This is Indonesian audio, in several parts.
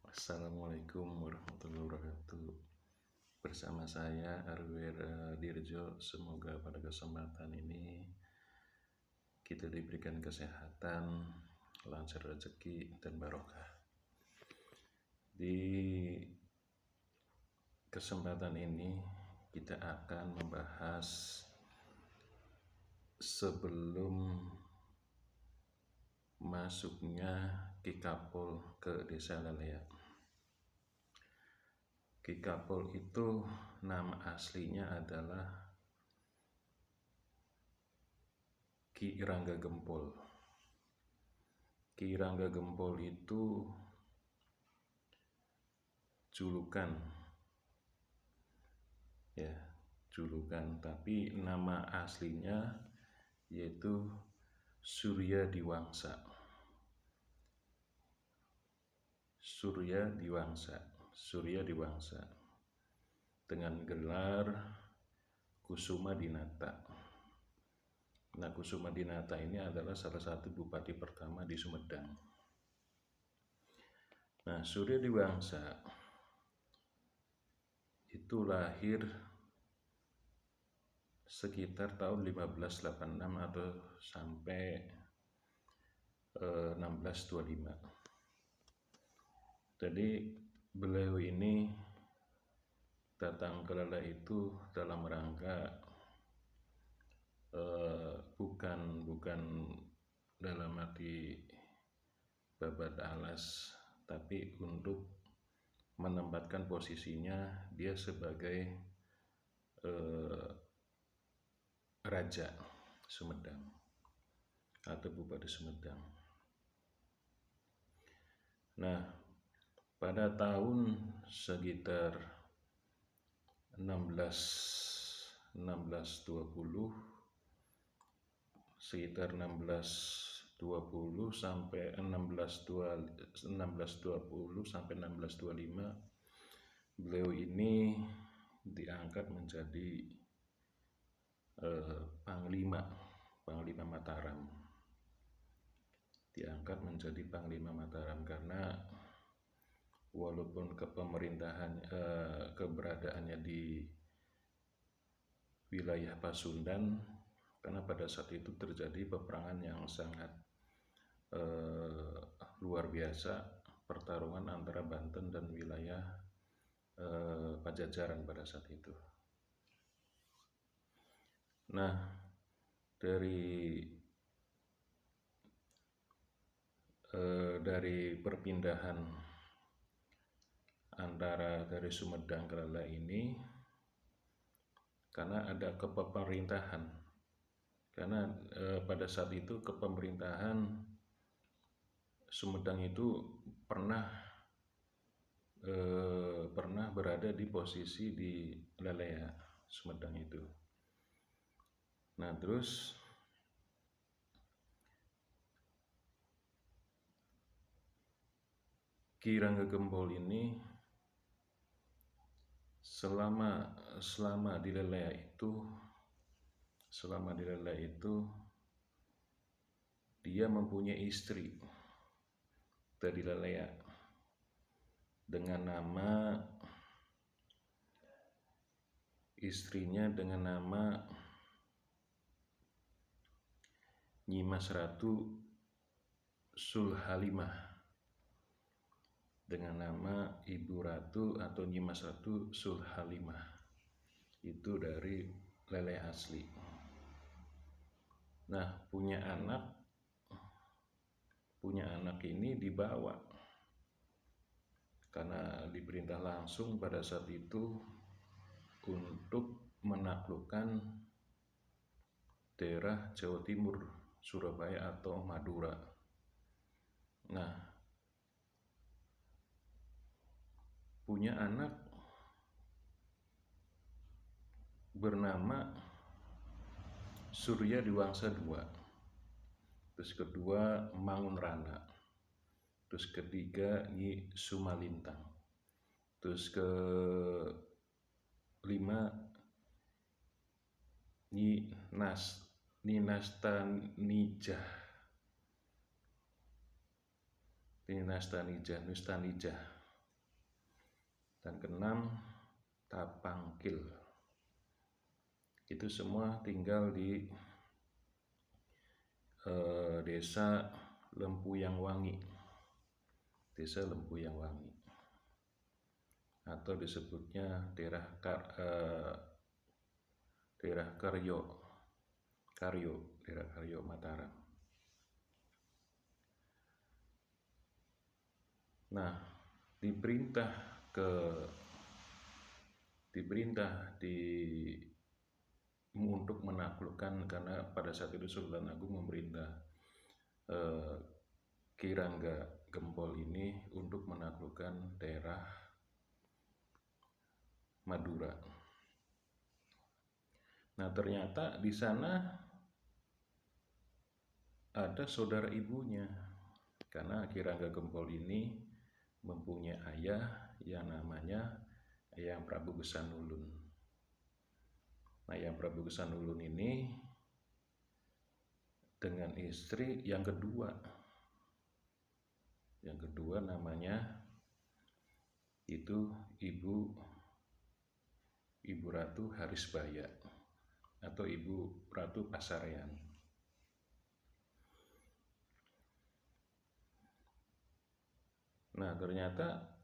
Assalamualaikum warahmatullahi wabarakatuh. Bersama saya Arwir Dirjo. Semoga pada kesempatan ini kita diberikan kesehatan, lancar rezeki dan barokah. Di kesempatan ini kita akan membahas sebelum masuknya Ki Kapol ke Desa Leleak. Ki Kapol itu nama aslinya adalah Ki Rangga Gempol. Ki Rangga Gempol itu julukan, tapi nama aslinya yaitu Surya Diwangsa. Surya Diwangsa dengan gelar Kusuma Dinata. Nah, Kusuma Dinata ini adalah salah satu bupati pertama di Sumedang. Nah, Surya Diwangsa itu lahir sekitar tahun 1586 atau sampai 1625. Jadi beliau ini datang ke Leleak itu dalam rangka bukan dalam arti babat alas, tapi untuk menempatkan posisinya dia sebagai Raja Sumedang atau Bupati Sumedang. Nah, pada tahun sekitar 1620 sampai 1625 beliau ini diangkat menjadi Panglima Mataram. Diangkat menjadi Panglima Mataram karena walaupun keberadaannya di wilayah Pasundan, karena pada saat itu terjadi peperangan yang sangat luar biasa, pertarungan antara Banten dan wilayah Pajajaran pada saat itu. Nah, dari perpindahan antara dari Sumedang ke Leleak ini, karena ada kepemerintahan, karena pada saat itu kepemerintahan Sumedang itu pernah berada di posisi di Leleak, Sumedang itu. Nah, terus Ki Rangga Gempol ini selama di Leleak itu dia mempunyai istri dari Leleak dengan nama Nyimas Ratu Sulhalimah, dengan nama Ibu Ratu atau Nyimas Ratu Sulhalimah, itu dari Leleak asli. Nah, punya anak ini dibawa karena diperintah langsung pada saat itu untuk menaklukkan daerah Jawa Timur, Surabaya atau Madura. Nah, punya anak bernama Surya Diwangsa II, terus kedua Mangunrana, terus ketiga Nyi Sumalintang, terus kelima Nyi Nustanijah. dan keenam Tapangkil. Itu semua tinggal di desa Lempuyang Wangi, desa Lempuyang Wangi, atau disebutnya daerah Karyo, daerah Karyo Mataram. Nah, diperintah untuk menaklukkan, karena pada saat itu Sultan Agung memerintah Ki Rangga Gempol ini untuk menaklukkan daerah Madura. Nah, ternyata di sana ada saudara ibunya, karena Ki Rangga Gempol ini mempunyai ayah yang namanya Eyang Prabu Gesanulun. Nah, Eyang Prabu Gesanulun ini dengan istri yang kedua namanya itu Ibu Ratu Harisbaya atau Ibu Ratu Pasarean. Nah, ternyata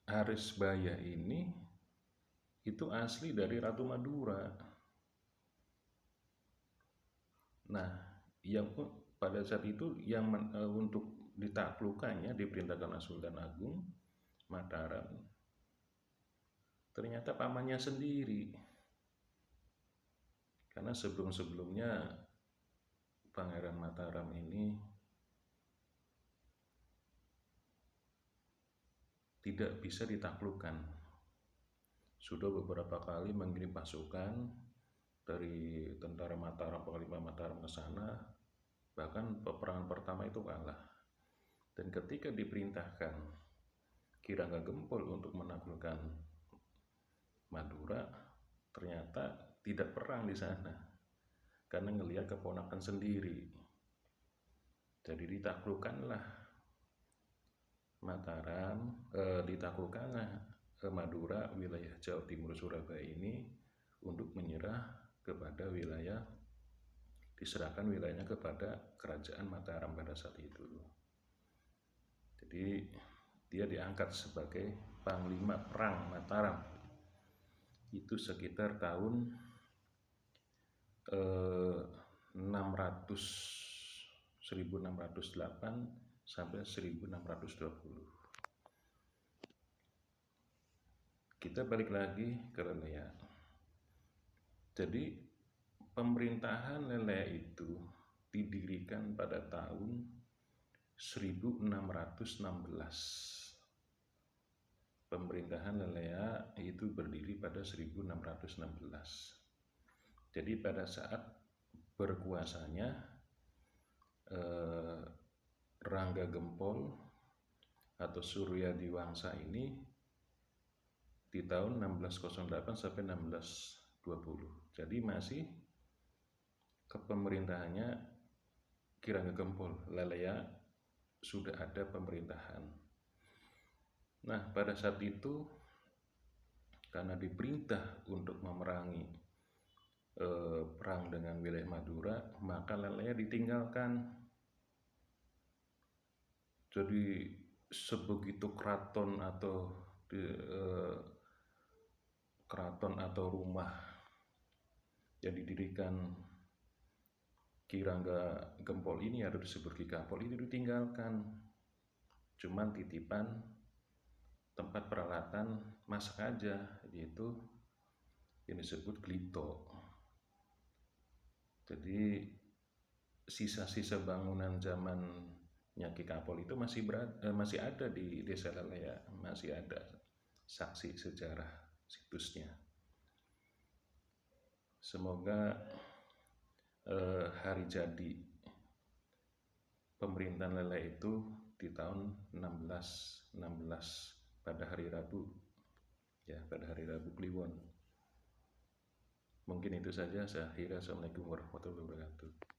Harisbaya ini itu asli dari Ratu Madura. Nah, yang pada saat itu yang untuk ditaklukkannya diperintahkan oleh Sultan Agung Mataram, ternyata pamannya sendiri. Karena sebelum-sebelumnya Pangeran Mataram ini tidak bisa ditaklukkan. Sudah beberapa kali mengirim pasukan dari tentara Mataram, Panglima Mataram ke sana, bahkan peperangan pertama itu kalah. Dan ketika diperintahkan Ki Rangga Gempol untuk menaklukkan Madura, ternyata tidak perang di sana karena ngelihat keponakan sendiri. Jadi ditaklukkanlah Mataram, ditaklukkanlah Madura, wilayah Jawa Timur Surabaya ini untuk menyerah kepada diserahkan wilayahnya kepada Kerajaan Mataram pada saat itu. Jadi dia diangkat sebagai Panglima Perang Mataram. Itu sekitar tahun 1608 sampai 1620. Kita balik lagi ke Lelea. Jadi pemerintahan Lelea itu didirikan pada tahun 1616. Pemerintahan Lelea itu berdiri pada 1616. Jadi pada saat berkuasanya Rangga Gempol atau Surya Diwangsa ini di tahun 1608 sampai 1620. Jadi masih kepemerintahannya Ki Rangga Gempol, Lelea sudah ada pemerintahan. Nah, pada saat itu karena diperintah untuk memerangi perang dengan wilayah Madura, maka Lelea ditinggalkan. Jadi sebegitu keraton atau rumah yang didirikan Ki Rangga Gempol ini atau disebut Ki Kapol ini ditinggalkan. Cuman titipan tempat peralatan masak aja, yaitu yang disebut glito. Jadi sisa-sisa bangunan zamannya Ki Kapol itu masih ada di Desa Lelea, masih ada saksi sejarah situsnya. Semoga hari jadi pemerintahan Lelea itu di tahun 1616 pada hari Rabu, ya, pada hari Rabu Kliwon. Mungkin itu saja. Saya akhiri. Assalamualaikum warahmatullahi wabarakatuh.